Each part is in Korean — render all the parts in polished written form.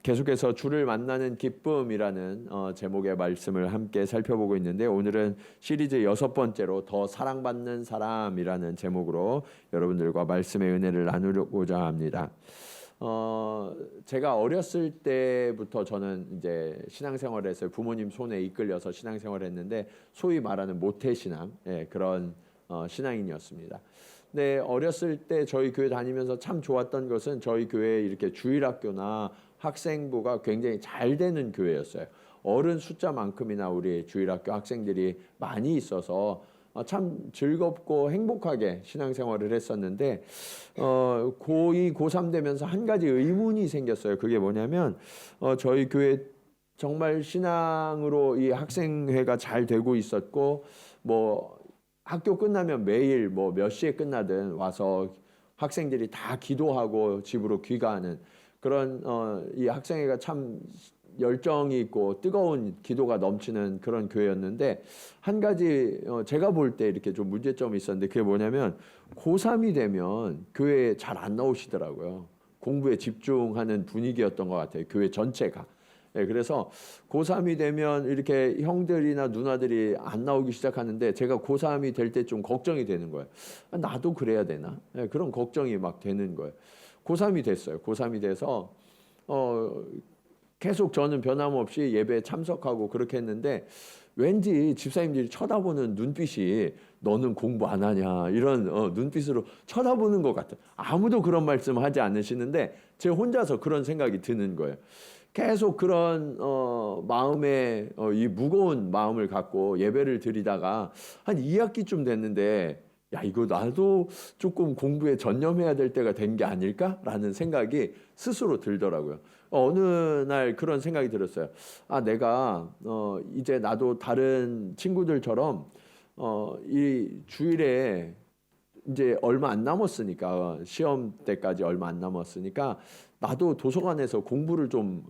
계속해서 주를 만나는 기쁨이라는 제목의 말씀을 함께 살펴보고 있는데 오늘은 시리즈 6번째로 더 사랑받는 사람이라는 제목으로 여러분들과 말씀의 은혜를 나누고자 합니다. 제가 어렸을 때부터 저는 이제 신앙생활을 했어요. 부모님 손에 이끌려서 신앙생활을 했는데 소위 말하는 모태신앙, 그런 신앙인이었습니다. 근데 어렸을 때 저희 교회 다니면서 참 좋았던 것은 저희 교회에 이렇게 주일학교나 학생부가 굉장히 잘 되는 교회였어요. 어른 숫자만큼이나 우리 주일학교 학생들이 많이 있어서 참 즐겁고 행복하게 신앙생활을 했었는데 고2, 고3 되면서 한 가지 의문이 생겼어요. 그게 뭐냐면 저희 교회 정말 신앙으로 이 학생회가 잘 되고 있었고 뭐 학교 끝나면 매일 뭐 몇 시에 끝나든 와서 학생들이 다 기도하고 집으로 귀가하는 그런 이 학생회가 참 열정이 있고 뜨거운 기도가 넘치는 그런 교회였는데 한 가지 제가 볼 때 이렇게 좀 문제점이 있었는데 그게 뭐냐면 고3이 되면 교회에 잘 안 나오시더라고요. 공부에 집중하는 분위기였던 것 같아요. 교회 전체가. 그래서 고3이 되면 이렇게 형들이나 누나들이 안 나오기 시작하는데 제가 고3이 될 때 좀 걱정이 되는 거예요. 나도 그래야 되나? 그런 걱정이 막 되는 거예요. 고3이 됐어요. 고3이 돼서 계속 저는 변함없이 예배에 참석하고 그렇게 했는데 왠지 집사님들이 쳐다보는 눈빛이 너는 공부 안 하냐 이런 눈빛으로 쳐다보는 것 같아요. 아무도 그런 말씀 하지 않으시는데 제 혼자서 그런 생각이 드는 거예요. 계속 그런 마음에 이 무거운 마음을 갖고 예배를 드리다가 한 2학기쯤 됐는데 야 이거 나도 조금 공부에 전념해야 될 때가 된 게 아닐까라는 생각이 스스로 들더라고요. 어느 날 그런 생각이 들었어요. 아 내가 이제 나도 다른 친구들처럼 이 주일에 이제 얼마 안 남았으니까 시험 때까지 얼마 안 남았으니까 나도 도서관에서 공부를 좀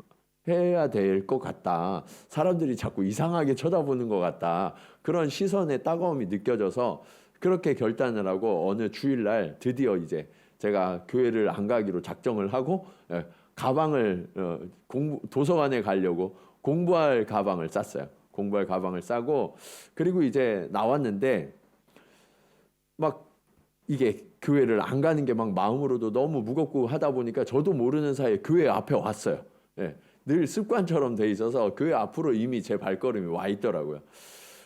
해야 될 것 같다. 사람들이 자꾸 이상하게 쳐다보는 것 같다. 그런 시선의 따가움이 느껴져서 그렇게 결단을 하고 어느 주일날 드디어 이제 제가 교회를 안 가기로 작정을 하고 가방을 도서관에 가려고 공부할 가방을 쌌어요. 공부할 가방을 싸고 그리고 이제 나왔는데 막 이게 교회를 안 가는 게 막 마음으로도 너무 무겁고 하다 보니까 저도 모르는 사이에 교회 앞에 왔어요. 늘 습관처럼 돼 있어서 교회 앞으로 이미 제 발걸음이 와 있더라고요.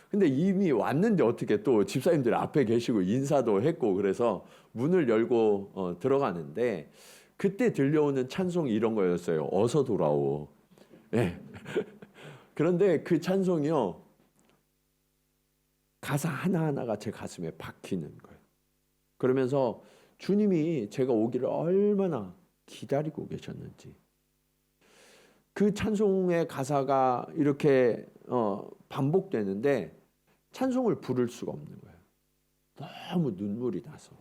근데 이미 왔는데 어떻게 또 집사님들 앞에 계시고 인사도 했고 그래서 문을 열고 들어가는데 그때 들려오는 찬송이 이런 거였어요. 어서 돌아오. 그런데 그 찬송이요. 가사 하나하나가 제 가슴에 박히는 거예요. 그러면서 주님이 제가 오기를 얼마나 기다리고 계셨는지 그 찬송의 가사가 이렇게 반복되는데 찬송을 부를 수가 없는 거예요. 너무 눈물이 나서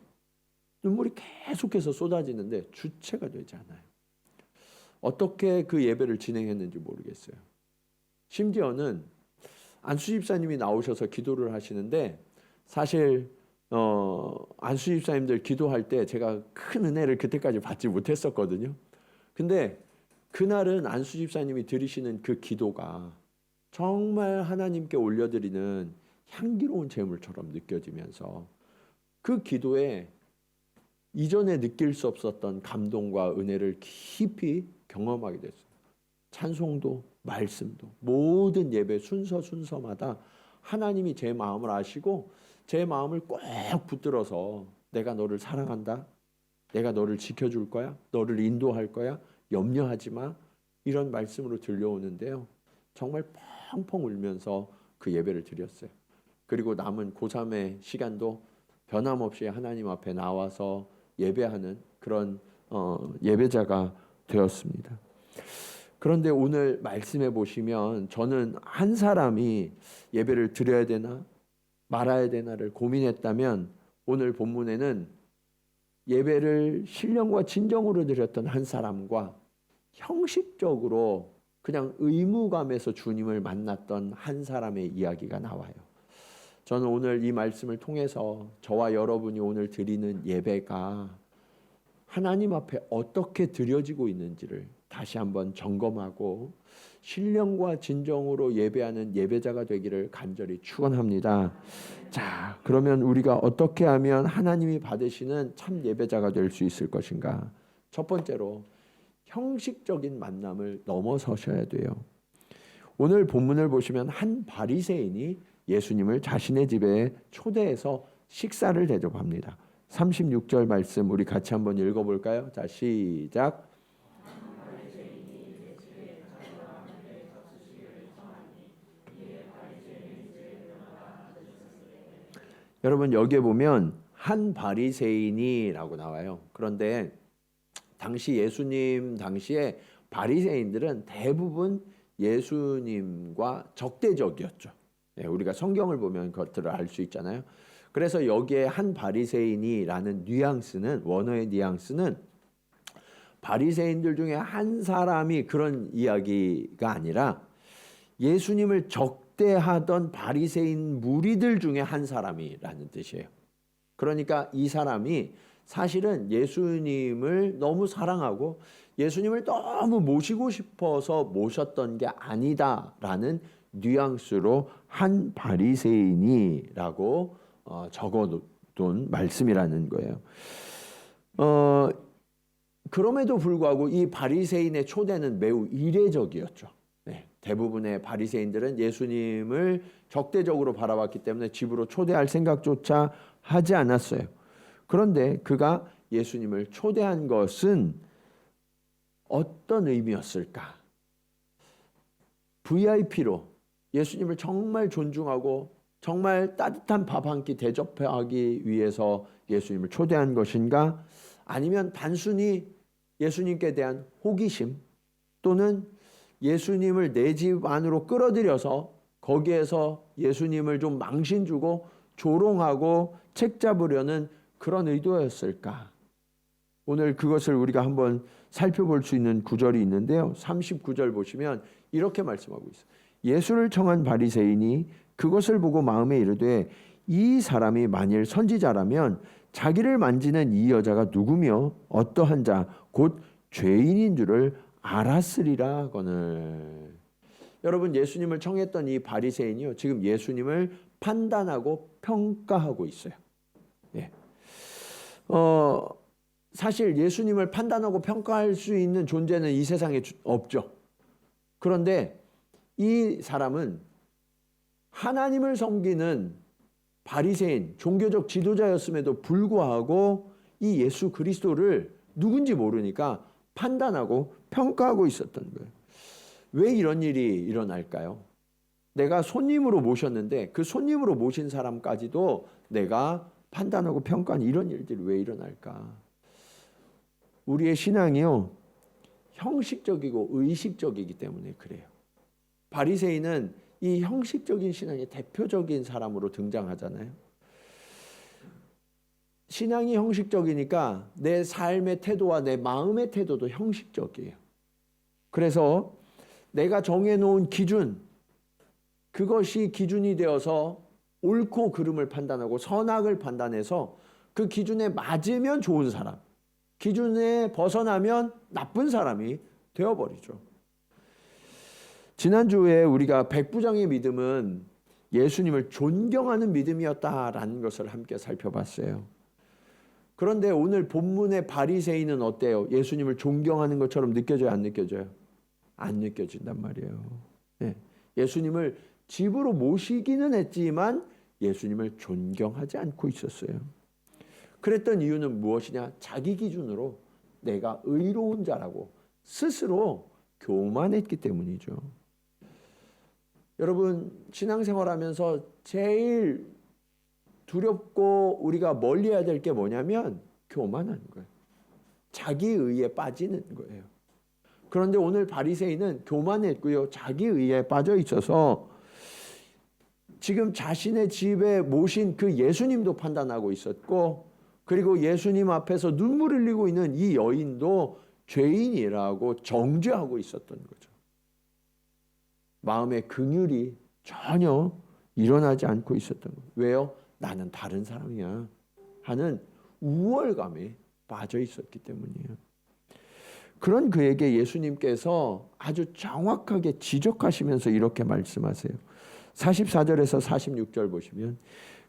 눈물이 계속해서 쏟아지는데 주체가 되지 않아요. 어떻게 그 예배를 진행했는지 모르겠어요. 심지어는 안수 집사님이 나오셔서 기도를 하시는데 사실 안수 집사님들 기도할 때 제가 큰 은혜를 그때까지 받지 못했었거든요. 근데 그날은 안수 집사님이 드리시는 그 기도가 정말 하나님께 올려드리는 향기로운 제물처럼 느껴지면서 그 기도에 이전에 느낄 수 없었던 감동과 은혜를 깊이 경험하게 됐어요. 찬송도 말씀도 모든 예배 순서마다 하나님이 제 마음을 아시고 제 마음을 꼭 붙들어서 내가 너를 사랑한다. 내가 너를 지켜줄 거야. 너를 인도할 거야. 염려하지 마. 이런 말씀으로 들려오는데요. 정말 펑펑 울면서 그 예배를 드렸어요. 그리고 남은 고3의 시간도 변함없이 하나님 앞에 나와서 예배하는 그런 예배자가 되었습니다. 그런데 오늘 말씀해 보시면 저는 한 사람이 예배를 드려야 되나 말아야 되나를 고민했다면 오늘 본문에는 예배를 신령과 진정으로 드렸던 한 사람과 형식적으로 그냥 의무감에서 주님을 만났던 한 사람의 이야기가 나와요. 저는 오늘 이 말씀을 통해서 저와 여러분이 오늘 드리는 예배가 하나님 앞에 어떻게 드려지고 있는지를 다시 한번 점검하고 신령과 진정으로 예배하는 예배자가 되기를 간절히 축원합니다. 자, 그러면 우리가 어떻게 하면 하나님이 받으시는 참 예배자가 될 수 있을 것인가? 첫 번째로 형식적인 만남을 넘어서셔야 돼요. 오늘 본문을 보시면 한 바리새인이 예수님을 자신의 집에 초대해서 식사를 대접합니다. 36절 말씀 우리 같이 한번 읽어볼까요? 자, 시작. 여러분 여기에 보면 한 바리새인이라고 나와요. 그런데 당시 예수님 당시에 바리새인들은 대부분 예수님과 적대적이었죠. 우리가 성경을 보면 그것들을 알 수 있잖아요. 그래서 여기에 한 바리새인이라는 뉘앙스는 원어의 뉘앙스는 바리새인들 중에 한 사람이 그런 이야기가 아니라 예수님을 적대하던 바리새인 무리들 중에 한 사람이라는 뜻이에요. 그러니까 이 사람이 사실은 예수님을 너무 사랑하고 예수님을 너무 모시고 싶어서 모셨던 게 아니다라는 뉘앙스로 한 바리새인이라고 적어둔 말씀이라는 거예요. 그럼에도 불구하고 이 바리새인의 초대는 매우 이례적이었죠. 대부분의 바리새인들은 예수님을 적대적으로 바라봤기 때문에 집으로 초대할 생각조차 하지 않았어요. 그런데 그가 예수님을 초대한 것은 어떤 의미였을까? VIP로 예수님을 정말 존중하고 정말 따뜻한 밥 한 끼 대접하기 위해서 예수님을 초대한 것인가? 아니면 단순히 예수님께 대한 호기심 또는 예수님을 내 집 안으로 끌어들여서 거기에서 예수님을 좀 망신 주고 조롱하고 책 잡으려는 그런 의도였을까? 오늘 그것을 우리가 한번 살펴볼 수 있는 구절이 있는데요. 39절 보시면 이렇게 말씀하고 있어요. 예수를 청한 바리새인이 그것을 보고 마음에 이르되 이 사람이 만일 선지자라면 자기를 만지는 이 여자가 누구며 어떠한 자 곧 죄인인 줄을 알았으리라 하거늘. 여러분 예수님을 청했던 이 바리새인이요 지금 예수님을 판단하고 평가하고 있어요. 예. 사실 예수님을 판단하고 평가할 수 있는 존재는 이 세상에 없죠. 그런데 이 사람은 하나님을 섬기는 바리새인, 종교적 지도자였음에도 불구하고 이 예수 그리스도를 누군지 모르니까 판단하고 평가하고 있었던 거예요. 왜 이런 일이 일어날까요? 내가 손님으로 모셨는데 그 손님으로 모신 사람까지도 내가 판단하고 평가하는 이런 일들이 왜 일어날까? 우리의 신앙이요 형식적이고 의식적이기 때문에 그래요. 바리새인은 이 형식적인 신앙의 대표적인 사람으로 등장하잖아요. 신앙이 형식적이니까 내 삶의 태도와 내 마음의 태도도 형식적이에요. 그래서 내가 정해놓은 기준, 그것이 기준이 되어서 옳고 그름을 판단하고 선악을 판단해서 그 기준에 맞으면 좋은 사람, 기준에 벗어나면 나쁜 사람이 되어버리죠. 지난주에 우리가 백부장의 믿음은 예수님을 존경하는 믿음이었다라는 것을 함께 살펴봤어요. 그런데 오늘 본문의 바리새인은 어때요? 예수님을 존경하는 것처럼 느껴져요? 안 느껴져요? 안 느껴진단 말이에요. 네. 예수님을 집으로 모시기는 했지만 예수님을 존경하지 않고 있었어요. 그랬던 이유는 무엇이냐? 자기 기준으로 내가 의로운 자라고 스스로 교만했기 때문이죠. 여러분 신앙생활하면서 제일 두렵고 우리가 멀리해야 될 게 뭐냐면 교만하는 거예요. 자기 의에 빠지는 거예요. 그런데 오늘 바리새인은 교만했고요. 자기 의에 빠져 있어서 지금 자신의 집에 모신 그 예수님도 판단하고 있었고 그리고 예수님 앞에서 눈물 흘리고 있는 이 여인도 죄인이라고 정죄하고 있었던 거죠. 마음의 긍휼이 전혀 일어나지 않고 있었던 거예요. 왜요? 나는 다른 사람이야 하는 우월감에 빠져 있었기 때문이에요. 그런 그에게 예수님께서 아주 정확하게 지적하시면서 이렇게 말씀하세요. 44절에서 46절 보시면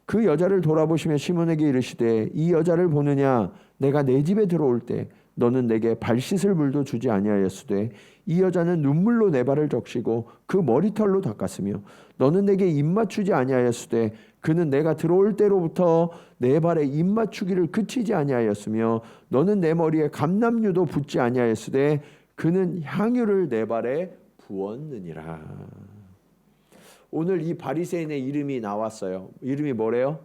그 여자를 돌아보시며 시몬에게 이르시되 이 여자를 보느냐 내가 내 집에 들어올 때 너는 내게 발 씻을 물도 주지 아니하였으되 이 여자는 눈물로 내 발을 적시고 그 머리털로 닦았으며 너는 내게 입 맞추지 아니하였으되 그는 내가 들어올 때로부터 내 발에 입 맞추기를 그치지 아니하였으며 너는 내 머리에 감람유도 붓지 아니하였으되 그는 향유를 내 발에 부었느니라. 오늘 이 바리새인의 이름이 나왔어요. 이름이 뭐래요?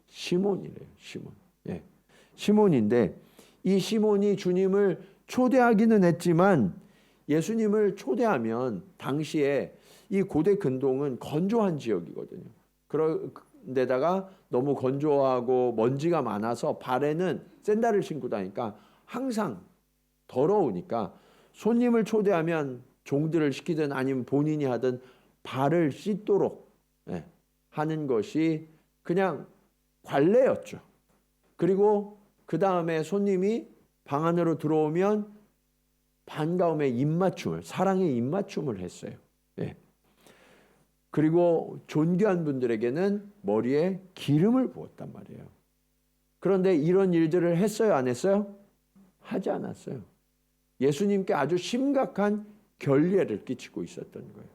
시몬이래요. 시몬. 예. 시몬인데 이 시몬이 주님을 초대하기는 했지만 예수님을 초대하면 당시에 이 고대 근동은 건조한 지역이거든요. 그런데다가 너무 건조하고 먼지가 많아서 발에는 샌들을 신고 다니까 항상 더러우니까 손님을 초대하면 종들을 시키든 아니면 본인이 하든 발을 씻도록 하는 것이 그냥 관례였죠. 그리고 그 다음에 손님이 방 안으로 들어오면 반가움의 입맞춤을, 사랑의 입맞춤을 했어요. 그리고 존귀한 분들에게는 머리에 기름을 부었단 말이에요. 그런데 이런 일들을 했어요, 안 했어요? 하지 않았어요. 예수님께 아주 심각한 결례를 끼치고 있었던 거예요.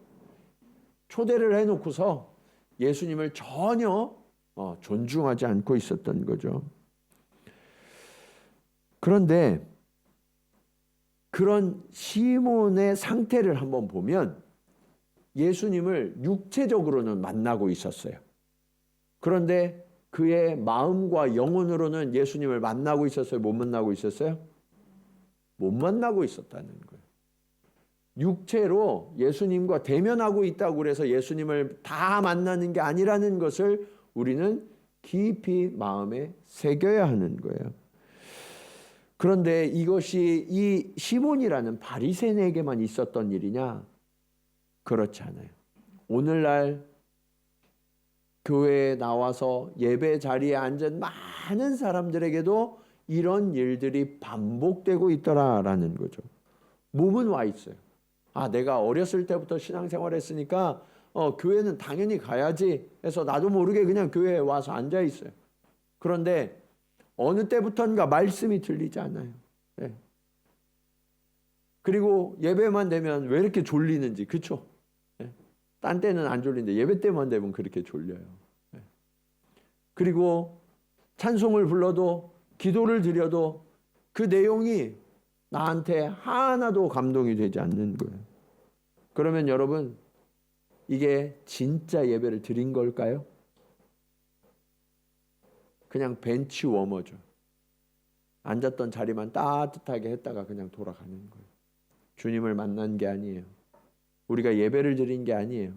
초대를 해놓고서 예수님을 전혀 존중하지 않고 있었던 거죠. 그런데 그런 시몬의 상태를 한번 보면 예수님을 육체적으로는 만나고 있었어요. 그런데 그의 마음과 영혼으로는 예수님을 만나고 있었어요? 못 만나고 있었어요? 못 만나고 있었다는 거예요. 육체로 예수님과 대면하고 있다고 그래서 예수님을 다 만나는 게 아니라는 것을 우리는 깊이 마음에 새겨야 하는 거예요. 그런데 이것이 이 시몬이라는 바리새인에게만 있었던 일이냐? 그렇지 않아요. 오늘날 교회에 나와서 예배 자리에 앉은 많은 사람들에게도 이런 일들이 반복되고 있더라라는 거죠. 몸은 와 있어요. 내가 어렸을 때부터 신앙생활 했으니까 교회는 당연히 가야지 해서 나도 모르게 그냥 교회에 와서 앉아 있어요. 그런데 어느 때부턴가 말씀이 들리지 않아요. 그리고 예배만 되면 왜 이렇게 졸리는지, 그렇죠? 딴 때는 안 졸린데 예배 때만 되면 그렇게 졸려요. 그리고 찬송을 불러도 기도를 드려도 그 내용이 나한테 하나도 감동이 되지 않는 거예요. 그러면 여러분, 이게 진짜 예배를 드린 걸까요? 그냥 벤치 워머죠. 앉았던 자리만 따뜻하게 했다가 그냥 돌아가는 거예요. 주님을 만난 게 아니에요. 우리가 예배를 드린 게 아니에요.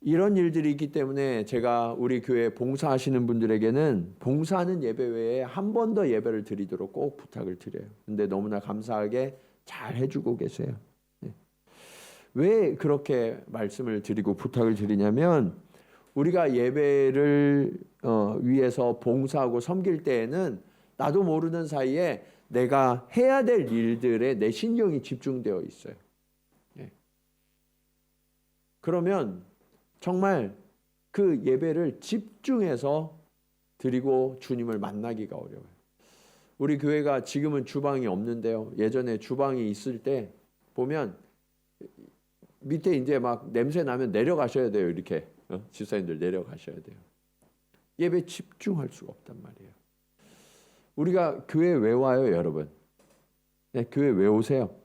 이런 일들이 있기 때문에 제가 우리 교회 봉사하시는 분들에게는 봉사하는 예배 외에 한 번 더 예배를 드리도록 꼭 부탁을 드려요. 근데 너무나 감사하게 잘 해주고 계세요. 왜 그렇게 말씀을 드리고 부탁을 드리냐면 우리가 예배를 위해서 봉사하고 섬길 때에는 나도 모르는 사이에 내가 해야 될 일들에 내 신경이 집중되어 있어요. 그러면 정말 그 예배를 집중해서 드리고 주님을 만나기가 어려워요. 우리 교회가 지금은 주방이 없는데요. 예전에 주방이 있을 때 보면 밑에 이제 막 냄새 나면 내려가셔야 돼요. 이렇게 집사님들 내려가셔야 돼요. 예배 집중할 수가 없단 말이에요. 우리가 교회 왜 와요, 여러분? 교회 왜 오세요?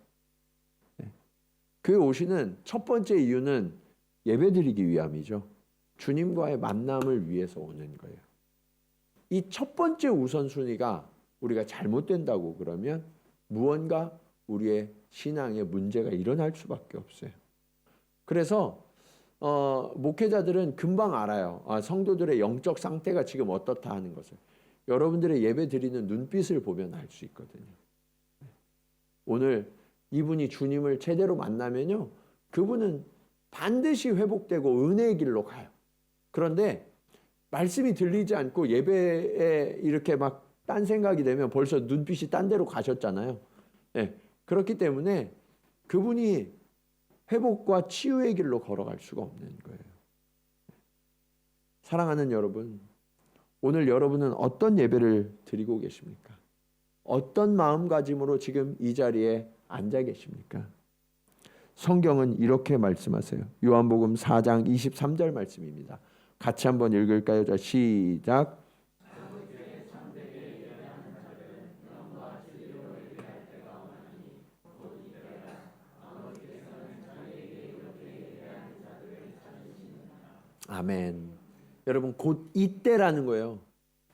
교회 오시는 첫 번째 이유는 예배드리기 위함이죠. 주님과의 만남을 위해서 오는 거예요. 이 첫 번째 우선순위가 우리가 잘못된다고 그러면 무언가 우리의 신앙에 문제가 일어날 수밖에 없어요. 그래서 목회자들은 금방 알아요. 성도들의 영적 상태가 지금 어떻다 하는 것을. 여러분들의 예배 드리는 눈빛을 보면 알 수 있거든요. 오늘 이분이 주님을 제대로 만나면요, 그분은 반드시 회복되고 은혜의 길로 가요. 그런데 말씀이 들리지 않고 예배에 이렇게 막 딴 생각이 되면 벌써 눈빛이 딴 데로 가셨잖아요. 예, 그렇기 때문에 그분이 회복과 치유의 길로 걸어갈 수가 없는 거예요. 사랑하는 여러분, 오늘 여러분은 어떤 예배를 드리고 계십니까? 어떤 마음가짐으로 지금 이 자리에 앉아 계십니까? 성경은 이렇게 말씀하세요. 요한복음 4장 23절 말씀입니다. 같이 한번 읽을까요? 자, 시작. 아멘. 여러분, 곧 이때라는 거예요.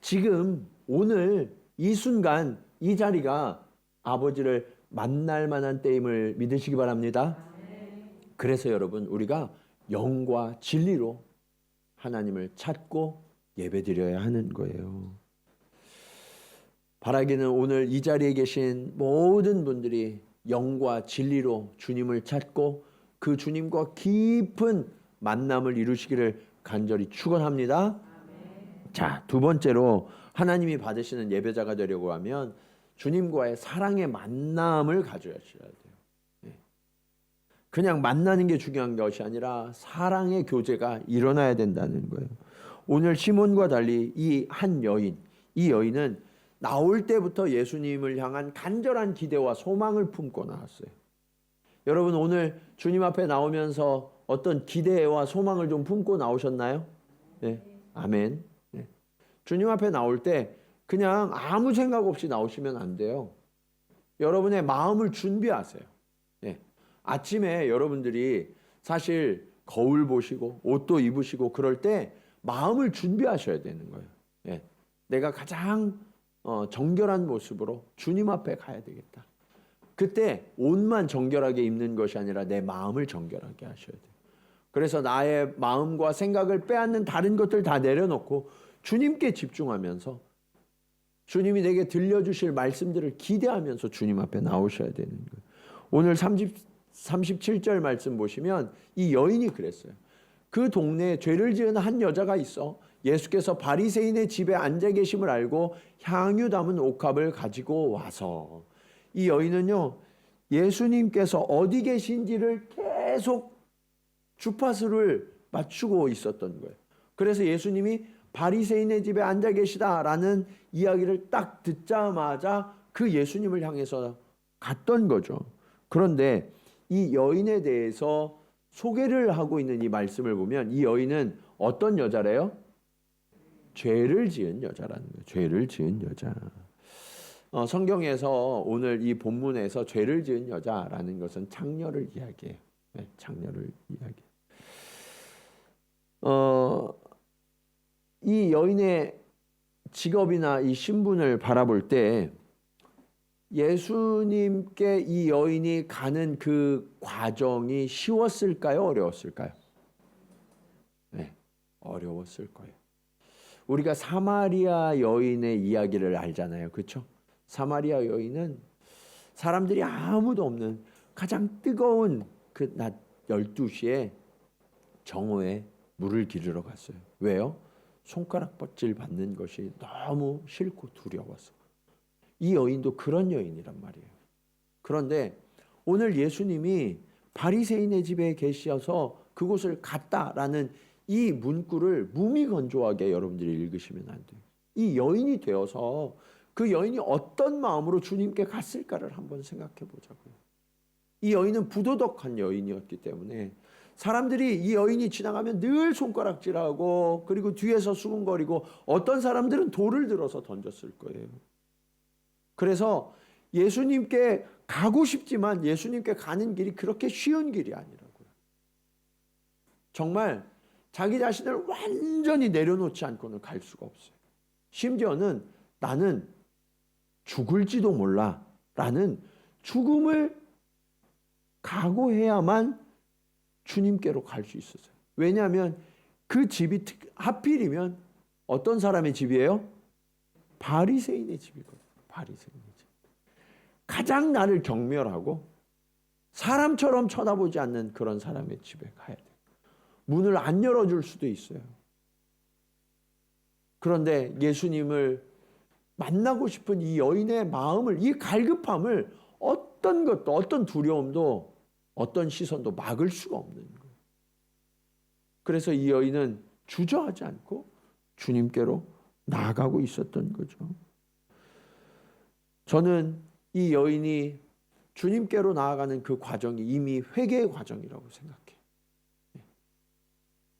지금 오늘 이 순간 이 자리가 아버지를 만날 만한 때임을 믿으시기 바랍니다. 그래서 여러분, 우리가 영과 진리로 하나님을 찾고 예배드려야 하는 거예요. 바라기는 오늘 이 자리에 계신 모든 분들이 영과 진리로 주님을 찾고 그 주님과 깊은 만남을 이루시기를 간절히 축원합니다. 자, 두 번째로 하나님이 받으시는 예배자가 되려고 하면 주님과의 사랑의 만남을 가져야 돼요. 그냥 만나는 게 중요한 것이 아니라 사랑의 교제가 일어나야 된다는 거예요. 오늘 시몬과 달리 이 한 여인, 이 여인은 나올 때부터 예수님을 향한 간절한 기대와 소망을 품고 나왔어요. 여러분, 오늘 주님 앞에 나오면서 어떤 기대와 소망을 좀 품고 나오셨나요? 네. 아멘. 네. 주님 앞에 나올 때 그냥 아무 생각 없이 나오시면 안 돼요. 여러분의 마음을 준비하세요. 네. 아침에 여러분들이 사실 거울 보시고 옷도 입으시고 그럴 때 마음을 준비하셔야 되는 거예요. 네. 내가 가장 정결한 모습으로 주님 앞에 가야 되겠다. 그때 옷만 정결하게 입는 것이 아니라 내 마음을 정결하게 하셔야 돼요. 그래서 나의 마음과 생각을 빼앗는 다른 것들 다 내려놓고 주님께 집중하면서 주님이 내게 들려주실 말씀들을 기대하면서 주님 앞에 나오셔야 되는 거예요. 오늘 37절 말씀 보시면 이 여인이 그랬어요. 그 동네에 죄를 지은 한 여자가 있어 예수께서 바리새인의 집에 앉아 계심을 알고 향유 담은 옥합을 가지고 와서, 이 여인은요 예수님께서 어디 계신지를 계속 주파수를 맞추고 있었던 거예요. 그래서 예수님이 바리새인의 집에 앉아 계시다라는 이야기를 딱 듣자마자 그 예수님을 향해서 갔던 거죠. 그런데 이 여인에 대해서 소개를 하고 있는 이 말씀을 보면 이 여인은 어떤 여자래요? 죄를 지은 여자라는 거예요. 죄를 지은 여자. 성경에서 오늘 이 본문에서 죄를 지은 여자라는 것은 창녀를 이야기해요. 네, 창녀를 이야기해요. 이 여인의 직업이나 이 신분을 바라볼 때 예수님께 이 여인이 가는 그 과정이 쉬웠을까요? 어려웠을까요? 네, 어려웠을 거예요. 우리가 사마리아 여인의 이야기를 알잖아요. 그렇죠? 사마리아 여인은 사람들이 아무도 없는 가장 뜨거운 그 낮 12시에 정오에 물을 기르러 갔어요. 왜요? 손가락 뻗질 받는 것이 너무 싫고 두려워서. 이 여인도 그런 여인이란 말이에요. 그런데 오늘 예수님이 바리새인의 집에 계셔서 그곳을 갔다라는 이 문구를 무미건조하게 여러분들이 읽으시면 안 돼요. 이 여인이 되어서 그 여인이 어떤 마음으로 주님께 갔을까를 한번 생각해 보자고요. 이 여인은 부도덕한 여인이었기 때문에 사람들이 이 여인이 지나가면 늘 손가락질하고 그리고 뒤에서 수군거리고 어떤 사람들은 돌을 들어서 던졌을 거예요. 그래서 예수님께 가고 싶지만 예수님께 가는 길이 그렇게 쉬운 길이 아니라고요. 정말 자기 자신을 완전히 내려놓지 않고는 갈 수가 없어요. 심지어는 나는 죽을지도 몰라 라는 죽음을 각오해야만 주님께로 갈 수 있었어요. 왜냐하면 그 집이 하필이면 어떤 사람의 집이에요? 바리새인의 집이거든요. 바리새인의 집. 가장 나를 경멸하고 사람처럼 쳐다보지 않는 그런 사람의 집에 가야 돼요. 문을 안 열어줄 수도 있어요. 그런데 예수님을 만나고 싶은 이 여인의 마음을, 이 갈급함을 어떤 것도, 어떤 두려움도, 어떤 시선도 막을 수가 없는 거예요. 그래서 이 여인은 주저하지 않고 주님께로 나아가고 있었던 거죠. 저는 이 여인이 주님께로 나아가는 그 과정이 이미 회개의 과정이라고 생각해요.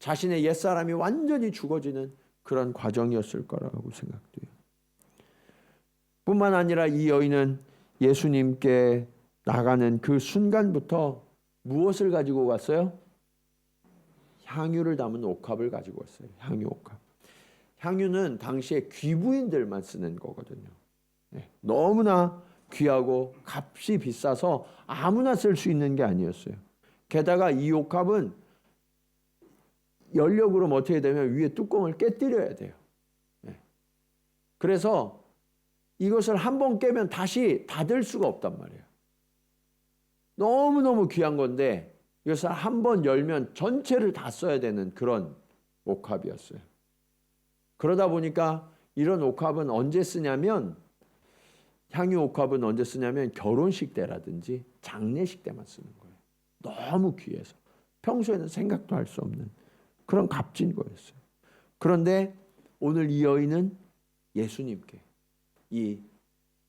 자신의 옛사람이 완전히 죽어지는 그런 과정이었을 거라고 생각돼요. 뿐만 아니라 이 여인은 예수님께 나가는 그 순간부터 무엇을 가지고 갔어요? 향유를 담은 옥합을 가지고 왔어요. 향유 옥합. 향유는 당시에 귀부인들만 쓰는 거거든요. 너무나 귀하고 값이 비싸서 아무나 쓸 수 있는 게 아니었어요. 게다가 이 옥합은 연력으로 어떻게 되면 위에 뚜껑을 깨뜨려야 돼요. 그래서 이것을 한번 깨면 다시 닫을 수가 없단 말이에요. 너무너무 귀한 건데 이것을 한번 열면 전체를 다 써야 되는 그런 옥합이었어요. 그러다 보니까 이런 옥합은 언제 쓰냐면, 향유 옥합은 언제 쓰냐면 결혼식 때라든지 장례식 때만 쓰는 거예요. 너무 귀해서 평소에는 생각도 할 수 없는 그런 값진 거였어요. 그런데 오늘 이 여인은 예수님께 이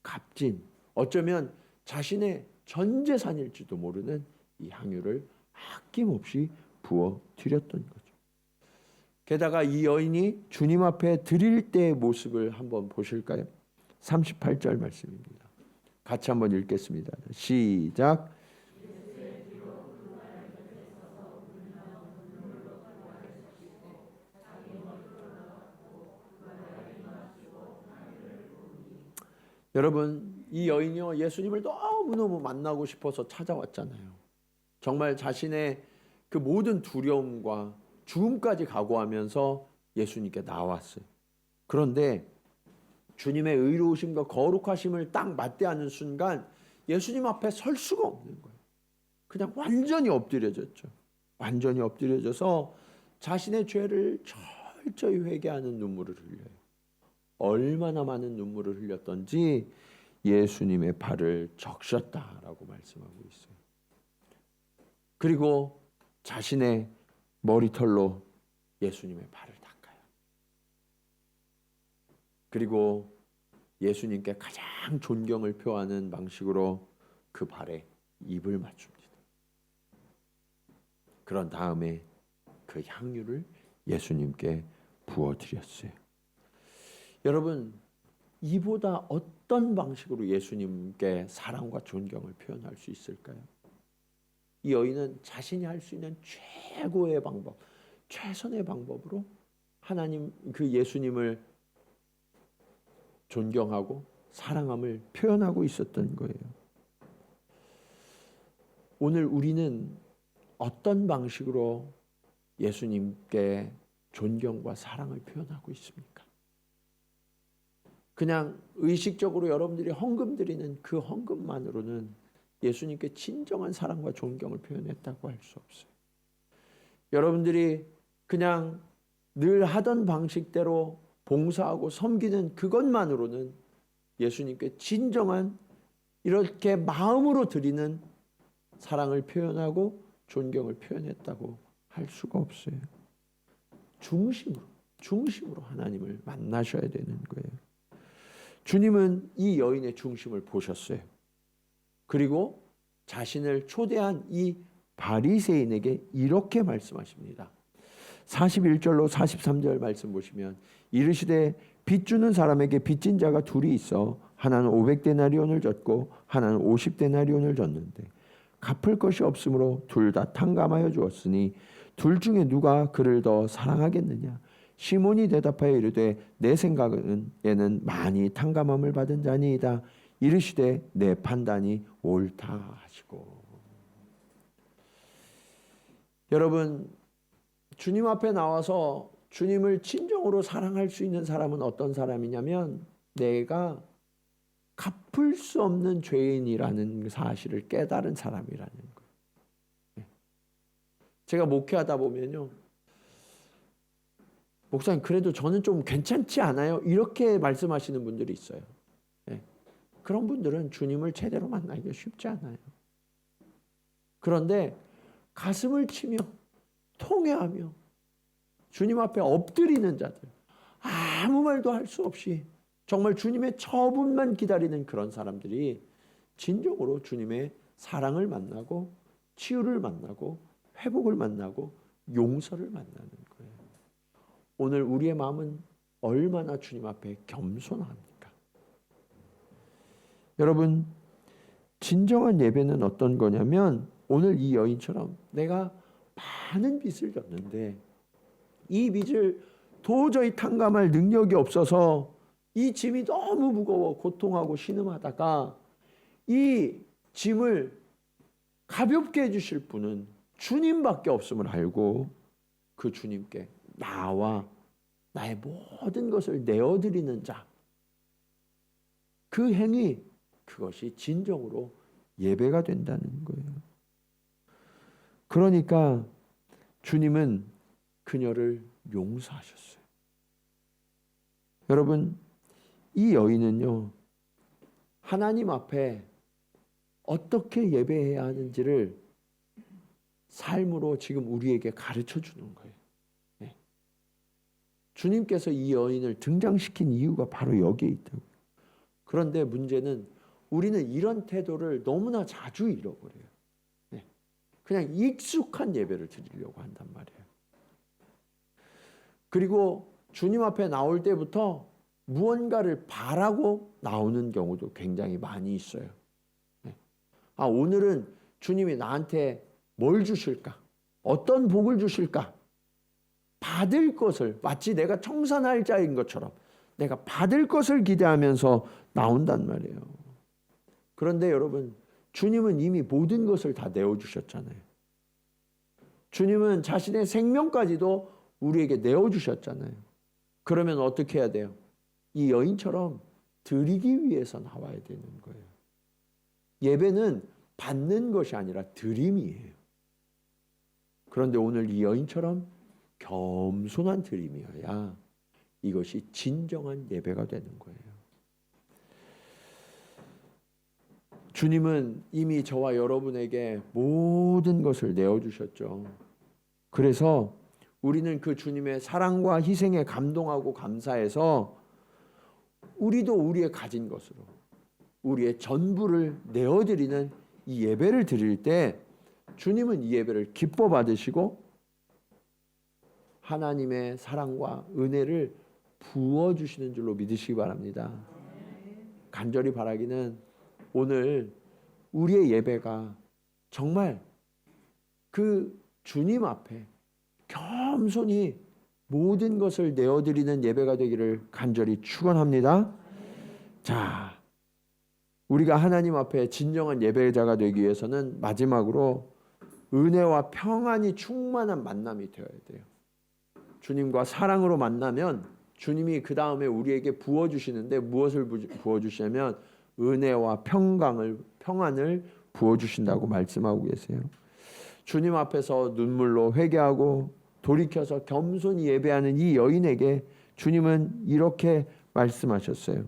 값진, 어쩌면 자신의 전 재산일지도 모르는 이 향유를 아낌없이 부어 드렸던 거죠. 게다가 이 여인이 주님 앞에 드릴 때의 모습을 한번 보실까요? 38절 말씀입니다. 같이 한번 읽겠습니다. 시작. 여러분, 이 여인이요, 예수님을 너무너무 만나고 싶어서 찾아왔잖아요. 정말 자신의 그 모든 두려움과 죽음까지 각오하면서 예수님께 나왔어요. 그런데 주님의 의로우심과 거룩하심을 딱 맞대하는 순간 예수님 앞에 설 수가 없는 거예요. 그냥 완전히 엎드려졌죠. 완전히 엎드려져서 자신의 죄를 철저히 회개하는 눈물을 흘려요. 얼마나 많은 눈물을 흘렸던지 예수님의 발을 적셨다라고 말씀하고 있어요. 그리고 자신의 머리털로 예수님의 발을 닦아요. 그리고 예수님께 가장 존경을 표하는 방식으로 그 발에 입을 맞춥니다. 그런 다음에 그 향유를 예수님께 부어드렸어요. 여러분, 이보다 어떤 방식으로 예수님께 사랑과 존경을 표현할 수 있을까요? 이 여인은 자신이 할 수 있는 최고의 방법, 최선의 방법으로 하나님, 그 예수님을 존경하고 사랑함을 표현하고 있었던 거예요. 오늘 우리는 어떤 방식으로 예수님께 존경과 사랑을 표현하고 있습니까? 그냥 의식적으로 여러분들이 헌금 드리는 그 헌금만으로는 예수님께 진정한 사랑과 존경을 표현했다고 할 수 없어요. 여러분들이 그냥 늘 하던 방식대로 봉사하고 섬기는 그것만으로는 예수님께 진정한 이렇게 마음으로 드리는 사랑을 표현하고 존경을 표현했다고 할 수가 없어요. 중심으로 하나님을 만나셔야 되는 거예요. 주님은 이 여인의 중심을 보셨어요. 그리고 자신을 초대한 이 바리새인에게 이렇게 말씀하십니다. 41절로 43절 말씀 보시면, 이르시되 빚 주는 사람에게 빚진 자가 둘이 있어 하나는 500데나리온을 졌고 하나는 50데나리온을 졌는데 갚을 것이 없으므로 둘 다 탕감하여 주었으니 둘 중에 누가 그를 더 사랑하겠느냐? 시몬이 대답하여 이르되 내 생각에는 많이 탕감함을 받은 자니이다. 이르시되 내 판단이 옳다 하시고. 여러분, 주님 앞에 나와서 주님을 진정으로 사랑할 수 있는 사람은 어떤 사람이냐면, 내가 갚을 수 없는 죄인이라는 사실을 깨달은 사람이라는 거예요. 제가 목회하다 보면요, 목사님 그래도 저는 좀 괜찮지 않아요? 이렇게 말씀하시는 분들이 있어요. 네. 그런 분들은 주님을 제대로 만나기가 쉽지 않아요. 그런데 가슴을 치며 통회하며 주님 앞에 엎드리는 자들, 아무 말도 할 수 없이 정말 주님의 처분만 기다리는 그런 사람들이 진정으로 주님의 사랑을 만나고 치유를 만나고 회복을 만나고 용서를 만나는 거예요. 오늘 우리의 마음은 얼마나 주님 앞에 겸손합니까? 여러분, 진정한 예배는 어떤 거냐면 오늘 이 여인처럼 내가 많은 빚을 졌는데 이 빚을 도저히 탕감할 능력이 없어서 이 짐이 너무 무거워 고통하고 신음하다가 이 짐을 가볍게 해주실 분은 주님밖에 없음을 알고 그 주님께 나와 나의 모든 것을 내어드리는 자, 그 행위, 그것이 진정으로 예배가 된다는 거예요. 그러니까 주님은 그녀를 용서하셨어요. 여러분, 이 여인은요, 하나님 앞에 어떻게 예배해야 하는지를 삶으로 지금 우리에게 가르쳐 주는 거예요. 네. 주님께서 이 여인을 등장시킨 이유가 바로 여기에 있다고. 그런데 문제는 우리는 이런 태도를 너무나 자주 잃어버려요. 네. 그냥 익숙한 예배를 드리려고 한단 말이에요. 그리고 주님 앞에 나올 때부터 무언가를 바라고 나오는 경우도 굉장히 많이 있어요. 네. 오늘은 주님이 나한테 뭘 주실까? 어떤 복을 주실까? 받을 것을, 마치 내가 청산할 자인 것처럼 내가 받을 것을 기대하면서 나온단 말이에요. 그런데 여러분, 주님은 이미 모든 것을 다 내어주셨잖아요. 주님은 자신의 생명까지도 우리에게 내어주셨잖아요. 그러면 어떻게 해야 돼요? 이 여인처럼 드리기 위해서 나와야 되는 거예요. 예배는 받는 것이 아니라 드림이에요. 그런데 오늘 이 여인처럼 겸손한 드림이어야 이것이 진정한 예배가 되는 거예요. 주님은 이미 저와 여러분에게 모든 것을 내어주셨죠. 그래서 우리는 그 주님의 사랑과 희생에 감동하고 감사해서 우리도 우리의 가진 것으로 우리의 전부를 내어드리는 이 예배를 드릴 때 주님은 이 예배를 기뻐 받으시고 하나님의 사랑과 은혜를 부어주시는 줄로 믿으시기 바랍니다. 간절히 바라기는 오늘 우리의 예배가 정말 그 주님 앞에 겸손히 모든 것을 내어드리는 예배가 되기를 간절히 축원합니다. 자, 우리가 하나님 앞에 진정한 예배자가 되기 위해서는 마지막으로 은혜와 평안이 충만한 만남이 되어야 돼요. 주님과 사랑으로 만나면 주님이 그 다음에 우리에게 부어주시는데 무엇을 부어주시냐면 은혜와 평안을 부어주신다고 말씀하고 계세요. 주님 앞에서 눈물로 회개하고 돌이켜서 겸손히 예배하는 이 여인에게 주님은 이렇게 말씀하셨어요.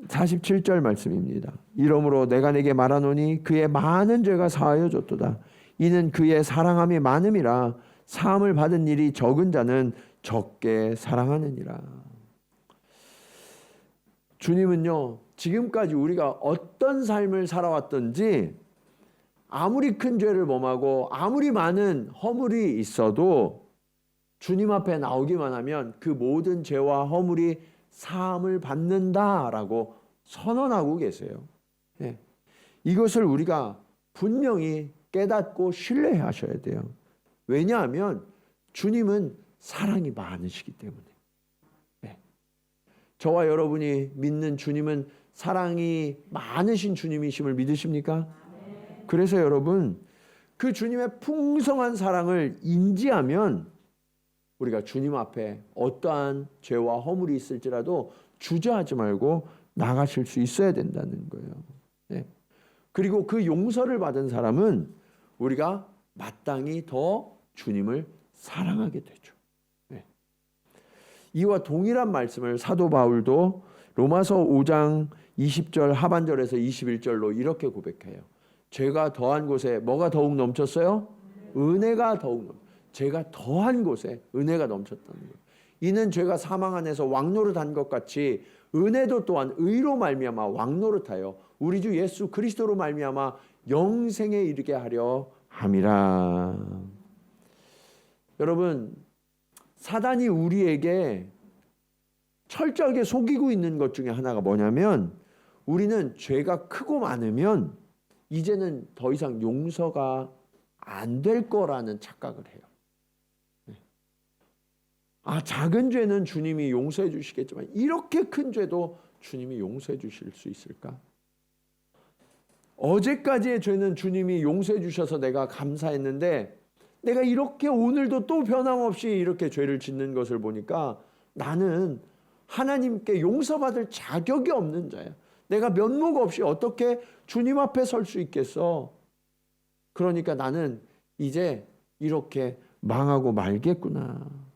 47절 말씀입니다. 이러므로 내가 네게 말하노니 그의 많은 죄가 사하여 줬도다. 이는 그의 사랑함이 많음이라 사함을 받은 일이 적은 자는 적게 사랑하느니라. 주님은요, 지금까지 우리가 어떤 삶을 살아왔던지 아무리 큰 죄를 범하고 아무리 많은 허물이 있어도 주님 앞에 나오기만 하면 그 모든 죄와 허물이 사함을 받는다라고 선언하고 계세요. 네. 이것을 우리가 분명히 깨닫고 신뢰하셔야 돼요. 왜냐하면 주님은 사랑이 많으시기 때문에. 네. 저와 여러분이 믿는 주님은 사랑이 많으신 주님이심을 믿으십니까? 그래서 여러분, 그 주님의 풍성한 사랑을 인지하면 우리가 주님 앞에 어떠한 죄와 허물이 있을지라도 주저하지 말고 나가실 수 있어야 된다는 거예요. 네. 그리고 그 용서를 받은 사람은 우리가 마땅히 더 주님을 사랑하게 되죠. 네. 이와 동일한 말씀을 사도 바울도 로마서 5장 20절 하반절에서 21절로 이렇게 고백해요. 죄가 더한 곳에 뭐가 더욱 넘쳤어요? 은혜가 더욱 죄가 더한 곳에 은혜가 넘쳤다는 거예요. 이는 죄가 사망 안에서 왕노릇한 것 같이 은혜도 또한 의로 말미암아 왕노릇하여 우리 주 예수 그리스도로 말미암아 영생에 이르게 하려 함이라. 여러분, 사단이 우리에게 철저하게 속이고 있는 것 중에 하나가 뭐냐면, 우리는 죄가 크고 많으면 이제는 더 이상 용서가 안 될 거라는 착각을 해요. 작은 죄는 주님이 용서해 주시겠지만 이렇게 큰 죄도 주님이 용서해 주실 수 있을까? 어제까지의 죄는 주님이 용서해 주셔서 내가 감사했는데, 내가 이렇게 오늘도 또 변함없이 이렇게 죄를 짓는 것을 보니까 나는 하나님께 용서받을 자격이 없는 자야. 내가 면목 없이 어떻게 주님 앞에 설 수 있겠어? 그러니까 나는 이제 이렇게 망하고 말겠구나.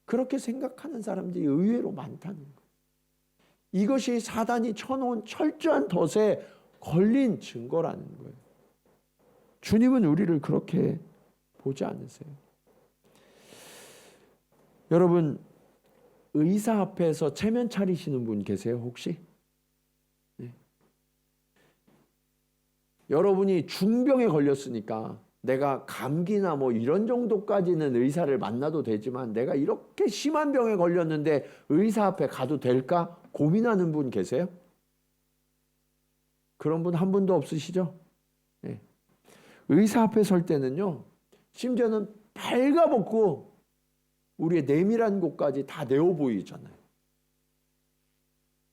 그렇게 생각하는 사람들이 의외로 많다는 거예요. 이것이 사단이 쳐놓은 철저한 덫에 걸린 증거라는 거예요. 주님은 우리를 그렇게 보지 않으세요. 여러분, 의사 앞에서 체면 차리시는 분 계세요, 혹시? 네. 여러분이 중병에 걸렸으니까 내가 감기나 뭐 이런 정도까지는 의사를 만나도 되지만 내가 이렇게 심한 병에 걸렸는데 의사 앞에 가도 될까 고민하는 분 계세요? 그런 분 한 분도 없으시죠? 네. 의사 앞에 설 때는요, 심지어는 발가벗고 우리의 내밀한 곳까지 다 내어 보이잖아요.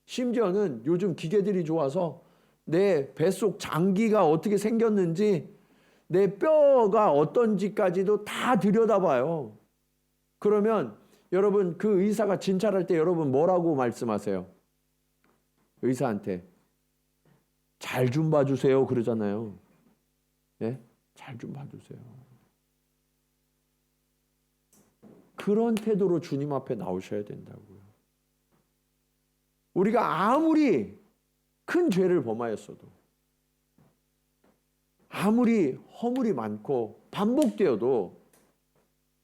심지어는 요즘 기계들이 좋아서 내 뱃속 장기가 어떻게 생겼는지, 내 뼈가 어떤지까지도 다 들여다봐요. 그러면 여러분, 그 의사가 진찰할 때 여러분 뭐라고 말씀하세요? 의사한테 잘 좀 봐주세요 그러잖아요. 네? 잘 좀 봐주세요. 그런 태도로 주님 앞에 나오셔야 된다고요. 우리가 아무리 큰 죄를 범하였어도, 아무리 허물이 많고 반복되어도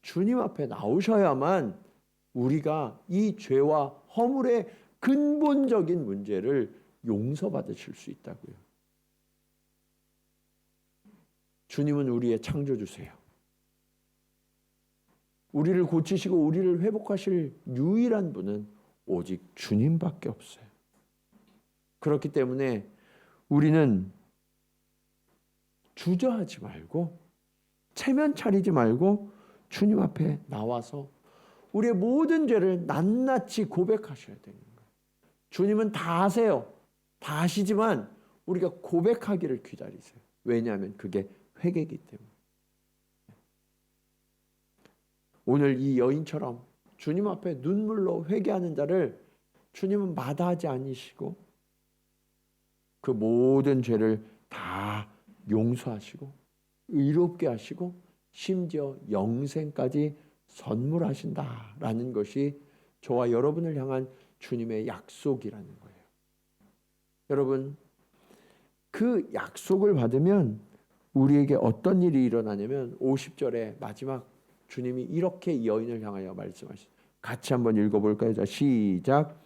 주님 앞에 나오셔야만 우리가 이 죄와 허물의 근본적인 문제를 용서받으실 수 있다고요. 주님은 우리의 창조주세요. 우리를 고치시고 우리를 회복하실 유일한 분은 오직 주님밖에 없어요. 그렇기 때문에 우리는 주저하지 말고 체면 차리지 말고 주님 앞에 나와서 우리의 모든 죄를 낱낱이 고백하셔야 되는 거예요. 주님은 다 아세요. 다 아시지만 우리가 고백하기를 기다리세요. 왜냐하면 그게 회개이기 때문에. 오늘 이 여인처럼 주님 앞에 눈물로 회개하는 자를 주님은 마다하지 않으시고 그 모든 죄를 다 용서하시고 의롭게 하시고 심지어 영생까지 선물하신다라는 것이 저와 여러분을 향한 주님의 약속이라는 거예요. 여러분, 그 약속을 받으면 우리에게 어떤 일이 일어나냐면 50절에 마지막 주님이 이렇게 이 여인을 향하여 말씀하시죠. 같이 한번 읽어볼까요? 자, 시작.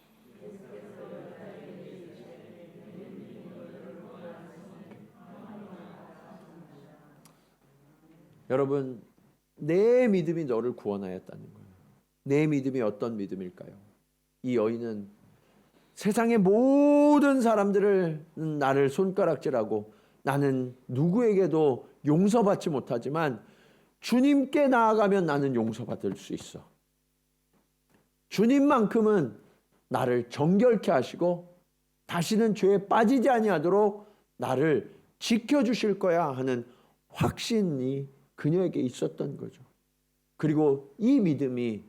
여러분, 내 믿음이 너를 구원하였다는 거예요. 내 믿음이 어떤 믿음일까요? 이 여인은 세상의 모든 사람들을 나를 손가락질하고 나는 누구에게도 용서받지 못하지만 주님께 나아가면 나는 용서받을 수 있어. 주님만큼은 나를 정결케 하시고 다시는 죄에 빠지지 아니하도록 나를 지켜주실 거야 하는 확신이 그녀에게 있었던 거죠. 그리고 이 믿음이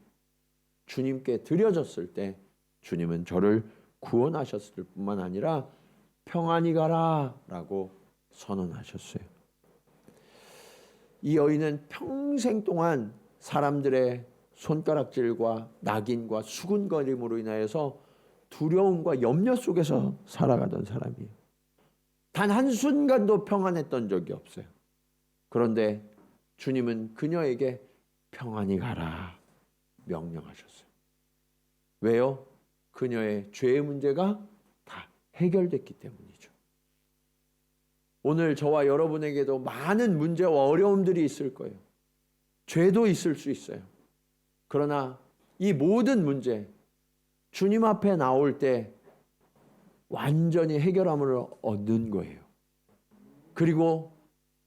주님께 드려졌을 때 주님은 저를 구원하셨을 뿐만 아니라 평안히 가라 라고 선언하셨어요. 이 여인은 평생 동안 사람들의 손가락질과 낙인과 수군거림으로 인하여서 두려움과 염려 속에서 살아가던 사람이에요. 단 한순간도 평안했던 적이 없어요. 그런데 주님은 그녀에게 평안히 가라 명령하셨어요. 왜요? 그녀의 죄의 문제가 다 해결됐기 때문이죠. 오늘 저와 여러분에게도 많은 문제와 어려움들이 있을 거예요. 죄도 있을 수 있어요. 그러나 이 모든 문제 주님 앞에 나올 때 완전히 해결함을 얻는 거예요. 그리고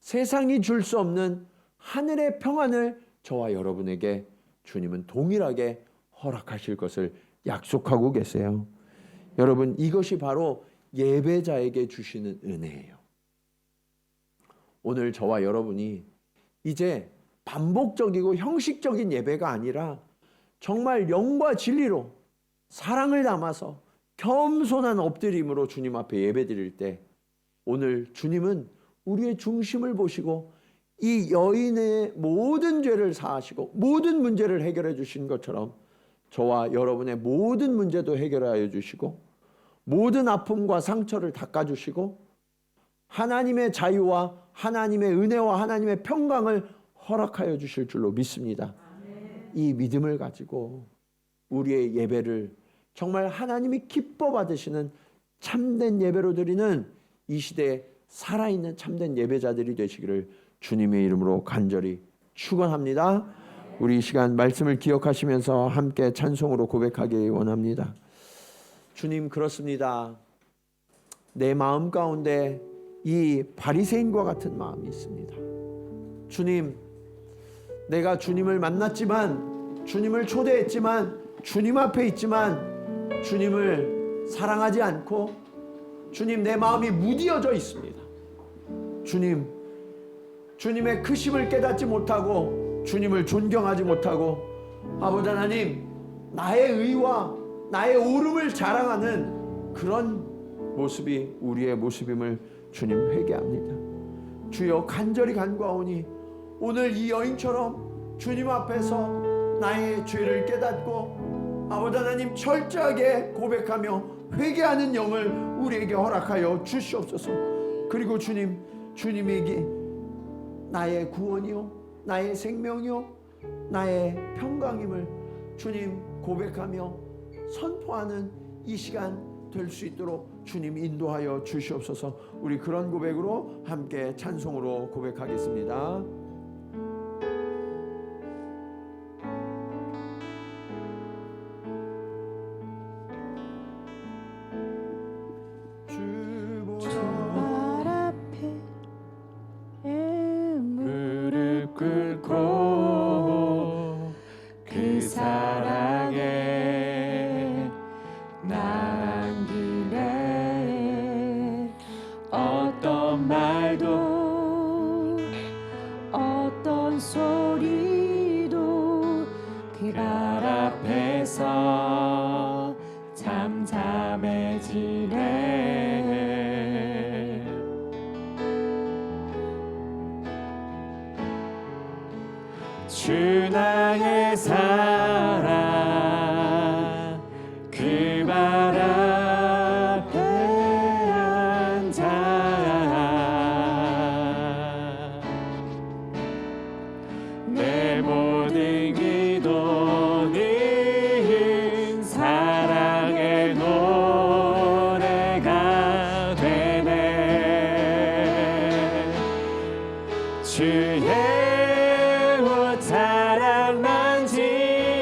세상이 줄 수 없는 하늘의 평안을 저와 여러분에게 주님은 동일하게 허락하실 것을 약속하고 계세요. 여러분, 이것이 바로 예배자에게 주시는 은혜예요. 오늘 저와 여러분이 이제 반복적이고 형식적인 예배가 아니라 정말 영과 진리로 사랑을 담아서 겸손한 엎드림으로 주님 앞에 예배드릴 때 오늘 주님은 우리의 중심을 보시고 이 여인의 모든 죄를 사하시고 모든 문제를 해결해 주신 것처럼 저와 여러분의 모든 문제도 해결하여 주시고 모든 아픔과 상처를 닦아주시고 하나님의 자유와 하나님의 은혜와 하나님의 평강을 허락하여 주실 줄로 믿습니다. 이 믿음을 가지고 우리의 예배를 정말 하나님이 기뻐 받으시는 참된 예배로 드리는 이 시대에 살아있는 참된 예배자들이 되시기를 주님의 이름으로 간절히 축원합니다. 우리 이 시간 말씀을 기억하시면서 함께 찬송으로 고백하기 원합니다. 주님, 그렇습니다. 내 마음 가운데 이 바리새인과 같은 마음이 있습니다. 주님, 내가 주님을 만났지만 주님을 초대했지만 주님 앞에 있지만 주님을 사랑하지 않고 주님, 내 마음이 무디어져 있습니다. 주님, 주님의 크심을 깨닫지 못하고 주님을 존경하지 못하고 아버지 하나님, 나의 의와 나의 옳음을 자랑하는 그런 모습이 우리의 모습임을 주님 회개합니다. 주여, 간절히 간구하오니 오늘 이 여인처럼 주님 앞에서 나의 죄를 깨닫고 아버지 하나님 철저하게 고백하며 회개하는 영을 우리에게 허락하여 주시옵소서. 그리고 주님, 주님이 나의 구원이요 나의 생명이요 나의 평강임을 주님 고백하며 선포하는 이 시간 될 수 있도록 주님 인도하여 주시옵소서. 우리 그런 고백으로 함께 찬송으로 고백하겠습니다. 그 사랑에 나간 길에 어떤 말도 어떤 소리도 그 발 앞에서 잠잠해지네. 주 나의 사랑 그 발 앞에 앉아 내 모든 기도는 사랑의 노래가 되네. 주의 사랑 만지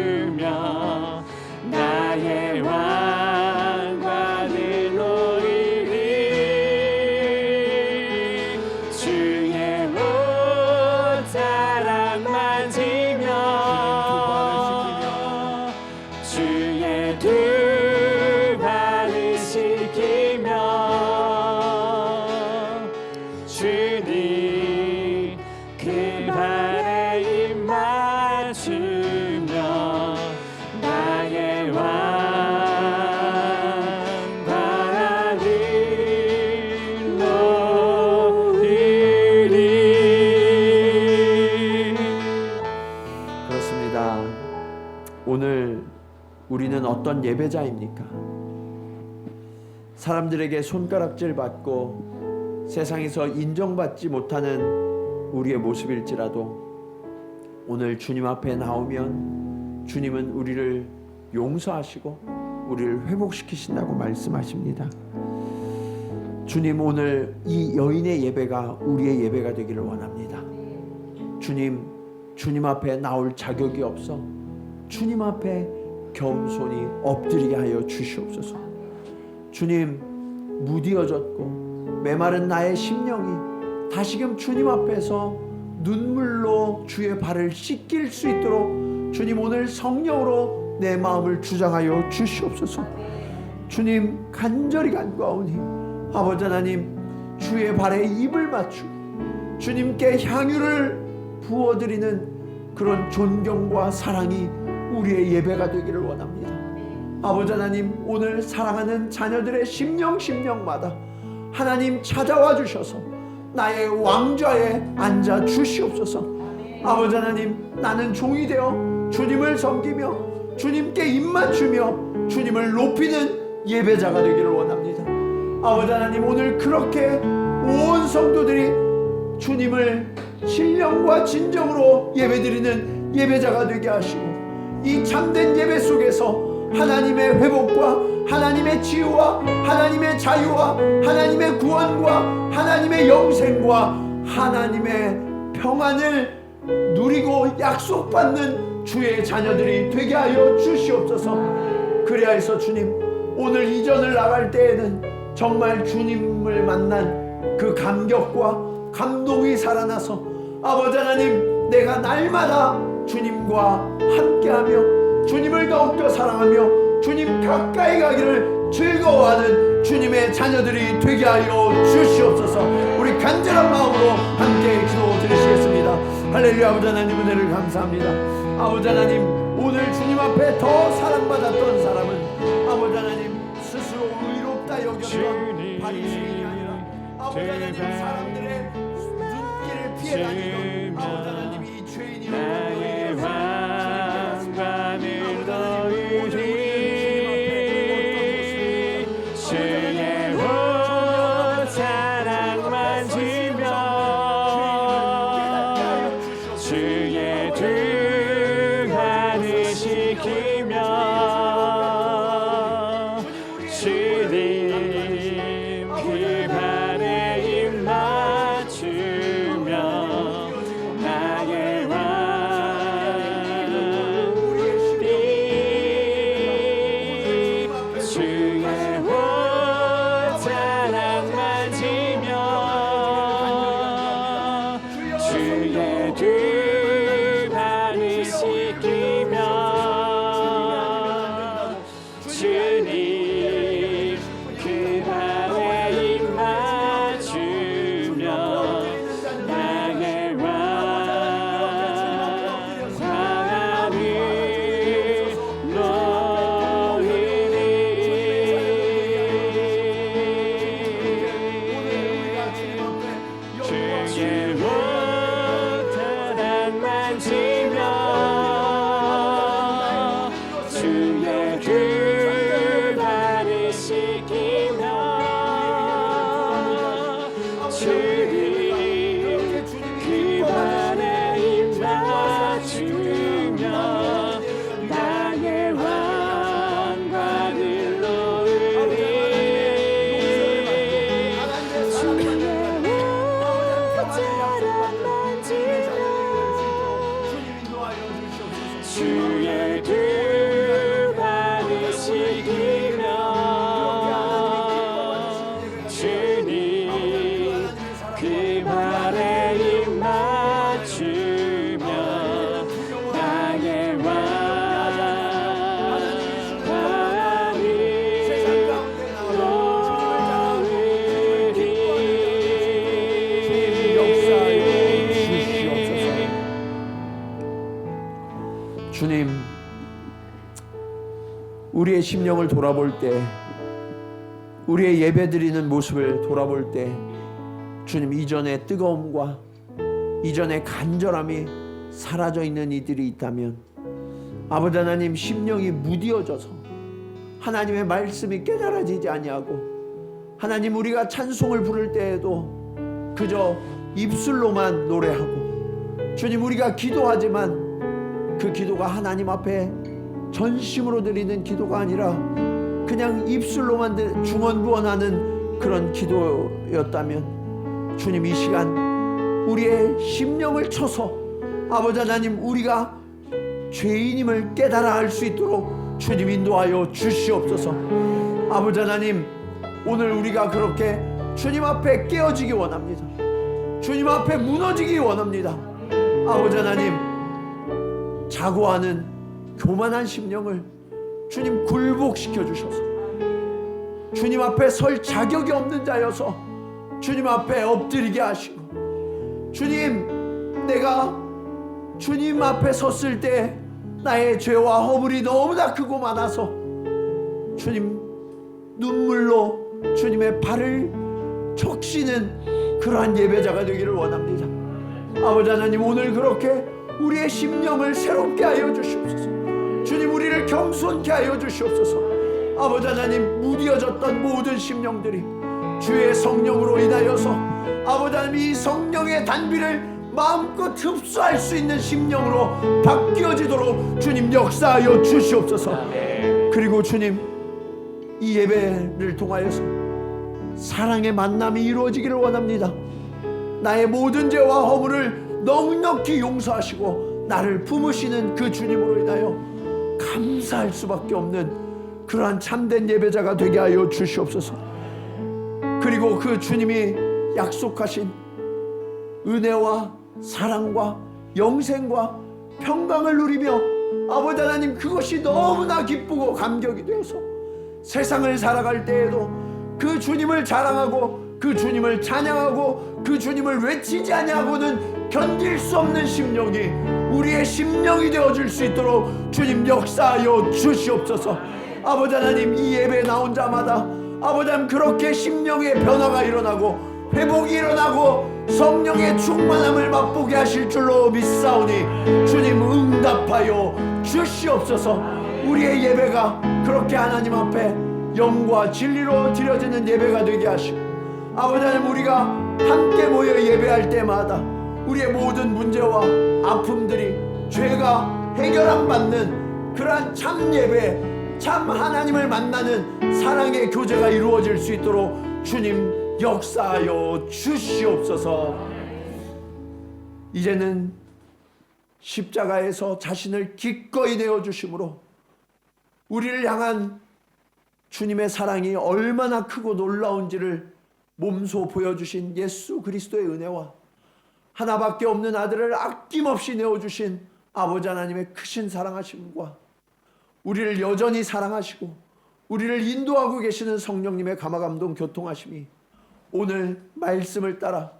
주며 나의 왕관을 놓이리 주의 옷 자랑 만지며 주의 두 발을 씻기며 주님 그 발에 입 맞추며 나의 왕관을 놓이리. 그렇습니다. 오늘 우리는 어떤 예배자입니까? 사람들에게 손가락질 받고 세상에서 인정받지 못하는 우리의 모습일지라도 오늘 주님 앞에 나오면 주님은 우리를 용서하시고 우리를 회복시키신다고 말씀하십니다. 주님, 오늘 이 여인의 예배가 우리의 예배가 되기를 원합니다. 주님 앞에 나올 자격이 없어 주님 앞에 겸손히 엎드리게 하여 주시옵소서. 주님, 무디어졌고 메마른 나의 심령이 다시금 주님 앞에서 눈물로 주의 발을 씻길 수 있도록 주님, 오늘 성령으로 내 마음을 주장하여 주시옵소서. 주님, 간절히 간구하오니 아버지 하나님, 주의 발에 입을 맞추 주님께 향유를 부어드리는 그런 존경과 사랑이 우리의 예배가 되기를 원합니다. 아버지 하나님, 오늘 사랑하는 자녀들의 심령마다 하나님 찾아와 주셔서 나의 왕좌에 앉아 주시옵소서. 아버지 하나님, 나는 종이 되어 주님을 섬기며 주님께 입맞추며 주님을 높이는 예배자가 되기를 원합니다. 아버지 하나님, 오늘 그렇게 온 성도들이 주님을 신령과 진정으로 예배드리는 예배자가 되게 하시고 이 참된 예배 속에서 하나님의 회복과 하나님의 치유와 하나님의 자유와 하나님의 구원과 하나님의 영생과 하나님의 평안을 누리고 약속받는 주의 자녀들이 되게 하여 주시옵소서. 그리하여서 주님, 오늘 이전을 나갈 때에는 정말 주님을 만난 그 감격과 감동이 살아나서 아버지 하나님, 내가 날마다 주님과 함께하며 주님을 더욱더 사랑하며 주님 가까이 가기를 즐거워하는 주님의 자녀들이 되게 하여 주시옵소서. 우리 간절한 마음으로 함께 기도 드리시겠습니다. 할렐루야. 아버지 하나님, 은혜를 감사합니다. 아버지 하나님, 오늘 주님 앞에 더 사랑받았던 사람은 아버지 하나님 스스로 의롭다 여겼던 바리새인이 아니라 아버지 하나님, 사람들의 눈길을 피해 다니던 아버지 하나님, 이 죄인이었던 주의 옷 사랑 만지며 주의 등한을 시키며 주님 그 발에 입 맞추며 나의 주의 우리의 심령을 돌아볼 때, 우리의 예배드리는 모습을 돌아볼 때 주님, 이전의 뜨거움과 이전의 간절함이 사라져 있는 이들이 있다면 아버지 하나님, 심령이 무디어져서 하나님의 말씀이 깨달아지지 아니하고 하나님, 우리가 찬송을 부를 때에도 그저 입술로만 노래하고 주님, 우리가 기도하지만 그 기도가 하나님 앞에 전심으로 드리는 기도가 아니라 그냥 입술로만 중언부언하는 그런 기도였다면 주님, 이 시간 우리의 심령을 쳐서 아버지 하나님, 우리가 죄인임을 깨달아 알 수 있도록 주님 인도하여 주시옵소서. 아버지 하나님, 오늘 우리가 그렇게 주님 앞에 깨어지기 원합니다. 주님 앞에 무너지기 원합니다. 아버지 하나님, 자고하는 교만한 심령을 주님 굴복시켜 주셔서 주님 앞에 설 자격이 없는 자여서 주님 앞에 엎드리게 하시고, 주님, 내가 주님 앞에 섰을 때 나의 죄와 허물이 너무나 크고 많아서 주님, 눈물로 주님의 발을 적시는 그러한 예배자가 되기를 원합니다. 아버지 하나님, 오늘 그렇게 우리의 심령을 새롭게 하여 주시옵소서. 주님, 우리를 겸손케 하여 주시옵소서. 아버지 하나님, 무디어졌던 모든 심령들이 주의 성령으로 인하여서 아버지 하나님, 이 성령의 단비를 마음껏 흡수할 수 있는 심령으로 바뀌어지도록 주님 역사하여 주시옵소서. 그리고 주님, 이 예배를 통하여서 사랑의 만남이 이루어지기를 원합니다. 나의 모든 죄와 허물을 넉넉히 용서하시고 나를 품으시는 그 주님으로 인하여 감사할 수밖에 없는 그러한 참된 예배자가 되게 하여 주시옵소서. 그리고 그 주님이 약속하신 은혜와 사랑과 영생과 평강을 누리며 아버지 하나님, 그것이 너무나 기쁘고 감격이 되어서 세상을 살아갈 때에도 그 주님을 자랑하고 그 주님을 찬양하고 그 주님을 외치지 아니하고는 견딜 수 없는 심령이 우리의 심령이 되어줄 수 있도록 주님 역사하여 주시옵소서. 아버지 하나님, 이 예배에 나온 자마다 아버지 하나님, 그렇게 심령의 변화가 일어나고 회복이 일어나고 성령의 충만함을 맛보게 하실 줄로 믿사오니 주님 응답하여 주시옵소서. 우리의 예배가 그렇게 하나님 앞에 영과 진리로 드려지는 예배가 되게 하시고 아버지 하나님, 우리가 함께 모여 예배할 때마다 우리의 모든 문제와 아픔들이 죄가 해결 안 받는 그러한 참 예배, 참 하나님을 만나는 사랑의 교제가 이루어질 수 있도록 주님 역사하여 주시옵소서. 이제는 십자가에서 자신을 기꺼이 내어주심으로 우리를 향한 주님의 사랑이 얼마나 크고 놀라운지를 몸소 보여주신 예수 그리스도의 은혜와 하나밖에 없는 아들을 아낌없이 내어주신 아버지 하나님의 크신 사랑하심과 우리를 여전히 사랑하시고 우리를 인도하고 계시는 성령님의 감화감동 교통하심이 오늘 말씀을 따라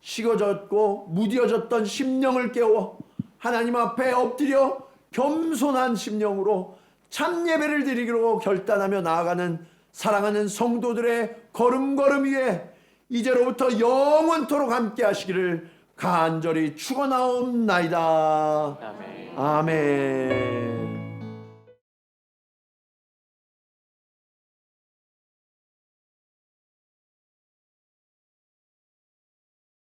식어졌고 무디어졌던 심령을 깨워 하나님 앞에 엎드려 겸손한 심령으로 참 예배를 드리기로 결단하며 나아가는 사랑하는 성도들의 걸음걸음 위에 이제로부터 영원토록 함께 하시기를 간절히 축원하옵나이다. 아멘. 아멘.